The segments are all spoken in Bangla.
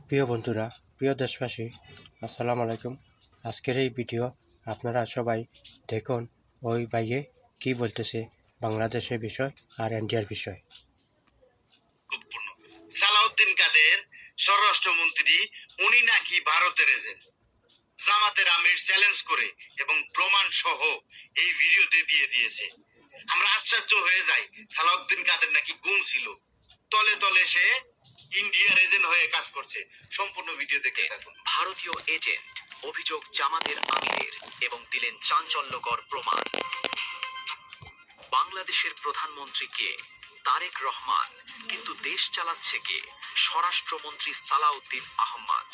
প্রিয় বন্ধুরা, প্রিয় দেশবাসী, আসসালামু আলাইকুম। আজকের এই ভিডিও আপনারা সবাই দেখুন ওই ভাইয়ে কি বলতেছে বাংলাদেশের বিষয় আর ইন্ডিয়ার বিষয়। গুরুত্বপূর্ণ। সালাউদ্দিন কাদের স্বরাষ্ট্রমন্ত্রী, উনি নাকি ভারতের এজেন্ট। জামাতের আমির চ্যালেঞ্জ করে এবং প্রমাণ সহ এই ভিডিওতে দিয়ে দিয়েছে। আমরা আশ্চর্য হয়ে যাই, সালাউদ্দিন কাদের নাকি গুম ছিল, তলে তলে সে ইন্ডিয়ার এজেন্ট হয়ে কাজ করছে। সম্পূর্ণ ভিডিও দেখে দেখুন। ভারতীয় এজেন্ট, অভিযোগ জামাতের আমিরের এবং দিলেন চাঞ্চল্যকর প্রমাণ। বাংলাদেশের প্রধানমন্ত্রী কে? তারেক রহমান। কিন্তু দেশ চালাচ্ছে কে? স্বরাষ্ট্রমন্ত্রী সালাউদ্দিন আহমদ।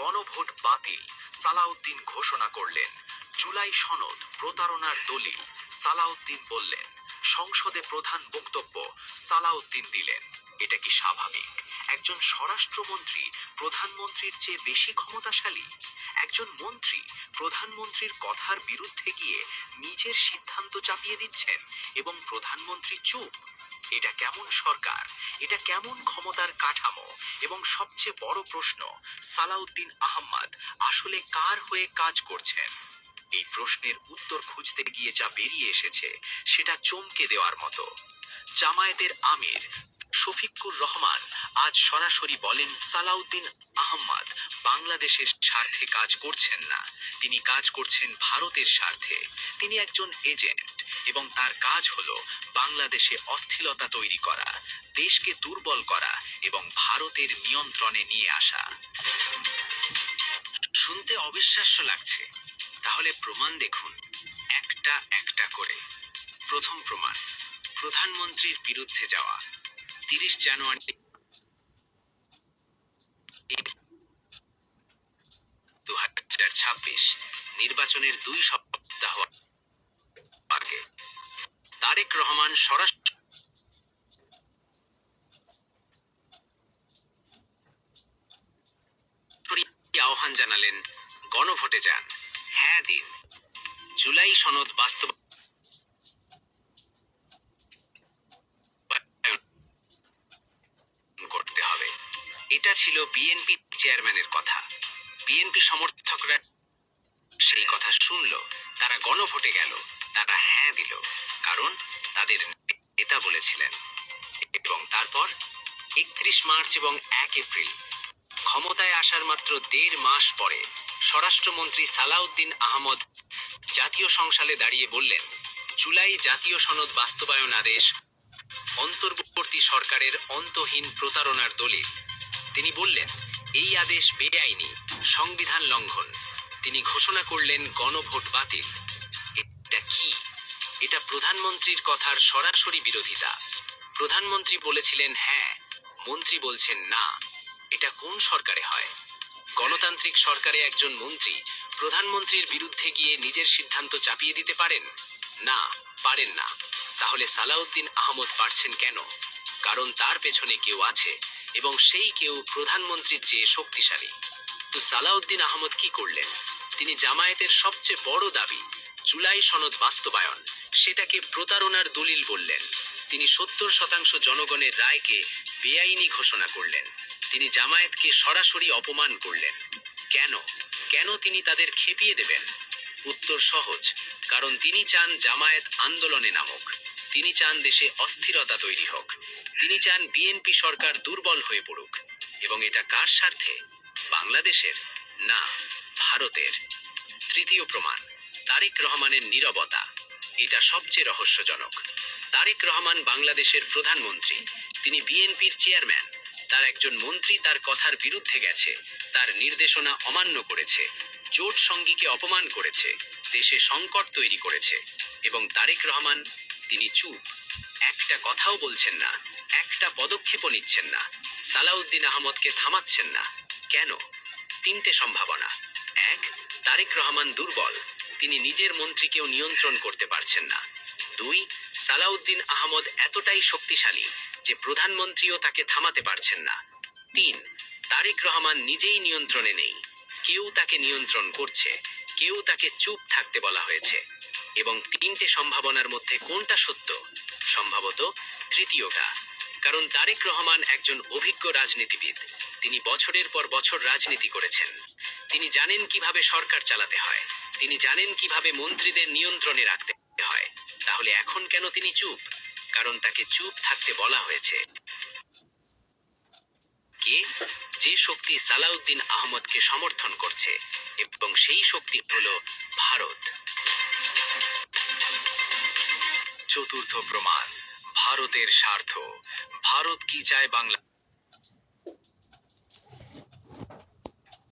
গণভোট বাতিল, সালাউদ্দিন ঘোষণা করলেন। জুলাই সনদ প্রতারণার দলিল, সালাউদ্দিন বললেন। সংসদে প্রধান বক্তব্য, সালাউদ্দিন দিলেন। এটা কি স্বাভাবিক? একজন স্বরাষ্ট্রমন্ত্রী প্রধানমন্ত্রীর চেয়ে বেশি ক্ষমতাশালী? একজন মন্ত্রী প্রধানমন্ত্রীর কথার বিরুদ্ধে গিয়ে নিজের সিদ্ধান্ত চাপিয়ে দিচ্ছেন এবং প্রধানমন্ত্রী চুপ। এটা কেমন সরকার? এটা কেমন ক্ষমতার কাঠামো? এবং সবচেয়ে বড় প্রশ্ন, সালাউদ্দিন আহমদ আসলে কার হয়ে কাজ করছেন? এই প্রশ্নের উত্তর খুঁজতে গিয়ে যা বেরিয়ে এসেছে সেটা চমকে দেওয়ার মতো। জামায়াতের আমির শফিকুর রহমান আজ সরাসরি বলেন, সালাউদ্দিন আহমদ বাংলাদেশের স্বার্থে কাজ করছেন না, তিনি কাজ করছেন ভারতের স্বার্থে। তিনি একজন এজেন্ট এবং তার কাজ হলো বাংলাদেশে অস্থিরতা তৈরি করা, দেশকে দুর্বল করা এবং ভারতের নিয়ন্ত্রণে নিয়ে আসা। শুনতে অবিশ্বাস্য লাগছে, তাহলে প্রমাণ দেখুন একটা একটা করে। প্রথম প্রমাণ, প্রধানমন্ত্রীর বিরুদ্ধে যাওয়া। 30 জানুয়ারি 2026 নির্বাচনের 2 সপ্তাহ আগে তারেক রহমান সরাসরি আহ্বান জানালেন, গণভোটে যান, হ্যাঁ দিন, জুলাই সনদ বাস্তবায়ন করতে হবে। এটা ছিল বিএনপি চেয়ারম্যানের কথা। বিএনপি সমর্থকরা সেই কথা শুনল, তারা গণভোটে গেল, তারা হ্যাঁ দিল, কারণ তাদের নেতা বলেছিলেন। এবং তারপর 31 মার্চ এবং 1 এপ্রিল, ক্ষমতায় আসার মাত্র 1.5 মাস পরে স্বরাষ্ট্রমন্ত্রী সালাউদ্দিন আহমদ জাতীয় সংসদে দাঁড়িয়ে বললেন, জুলাই জাতীয় সনদ বাস্তবায়ন আদেশ অন্তর্বর্তী সরকারের অন্তহীন প্রতারণার দলিল। তিনি বললেন, এই আদেশ বেআইনি, সংবিধান লঙ্ঘন। তিনি ঘোষণা করলেন গণভোট বাতিল। এটা কি? এটা প্রধানমন্ত্রীর কথার সরাসরি বিরোধিতা। প্রধানমন্ত্রী বলেছিলেন হ্যাঁ, মন্ত্রী বলছেন না। এটা কোন সরকারে হয়? গণতান্ত্রিক সরকারে একজন মন্ত্রী প্রধানমন্ত্রীর বিরুদ্ধে গিয়ে নিজের সিদ্ধান্ত চাপিয়ে দিতে পারেন না? পারেন না। তাহলে সালাউদ্দিন আহমদ পারছেন কেন? কারণ তার পেছনে কেউ আছে এবং সেই কেউ প্রধানমন্ত্রীর চেয়ে শক্তিশালী। তো সালাউদ্দিন আহমদ কি করলেন? তিনি জামায়াতের সবচেয়ে বড় দাবি জুলাই সনদ বাস্তবায়ন, সেটাকে প্রতারণার দলিল বললেন। তিনি 70% জনগণের রায়কে বেআইনি ঘোষণা করলেন। তিনি জামায়াতকে সরাসরি অপমান করলেন। কেন? কেন তিনি তাদের খেপিয়ে দেবেন? উত্তর সহজ, কারণ তিনি চান জামায়াত আন্দোলনে নামুক। তিনি চান দেশে অস্থিরতা তৈরি হোক। তিনি চান বিএনপি সরকার দুর্বল হয়ে পড়ুক। এবং এটা কার স্বার্থে? বাংলাদেশের না, ভারতের। তৃতীয় প্রমাণ, তারেক রহমানের নীরবতা। এটা সবচেয়ে রহস্যজনক। তারেক রহমান বাংলাদেশের প্রধানমন্ত্রী, তিনি বিএনপির চেয়ারম্যান। তার একজন মন্ত্রী তার কথার বিরুদ্ধে গেছে, তার নির্দেশনা অমান্য করেছে, জোট সঙ্গীকে অপমান করেছে, দেশে সংকট তৈরি করেছে। এবং তারেক রহমান, তিনি চুপ, একটা কথাও বলছেন না, একটা পদক্ষেপও নিচ্ছেন না, সালাউদ্দিন আহমদকে থামাচ্ছেন না। কেন? 3টে সম্ভাবনা। 1, তারেক রহমান দুর্বল, তিনি নিজের মন্ত্রীকেও নিয়ন্ত্রণ করতে পারছেন না। 2, সালাউদ্দিন আহমদ এতটাই শক্তিশালী যে প্রধানমন্ত্রীও তাকে থামাতে পারছেন না। 3, তারেক রহমান নিজেই নিয়ন্ত্রণে নেই, কেউ তাকে নিয়ন্ত্রণ করছে, কেউ তাকে চুপ থাকতে বলা হয়েছে। এবং 3টে সম্ভাবনার মধ্যে কোনটা সত্য? সম্ভবত তৃতীয়টা। কারণ তারেক রহমান একজন অভিজ্ঞ রাজনীতিবিদ। তিনি বছরের পর বছর রাজনীতি করেছেন। তিনি জানেন কিভাবে সরকার চালাতে হয়, তিনি জানেন কিভাবে মন্ত্রীদের নিয়ন্ত্রণে রাখতে হয়। তাহলে এখন কেন তিনি চুপ? কারণ তাকে চুপ থাকতে বলা হয়েছে। কে? যে শক্তি সালাউদ্দিন আহমদকে সমর্থন করছে, এবং সেই শক্তি হলো ভারত। চতুর্থ প্রমাণ, ভারতের স্বার্থ। ভারত কি চায় বাংলা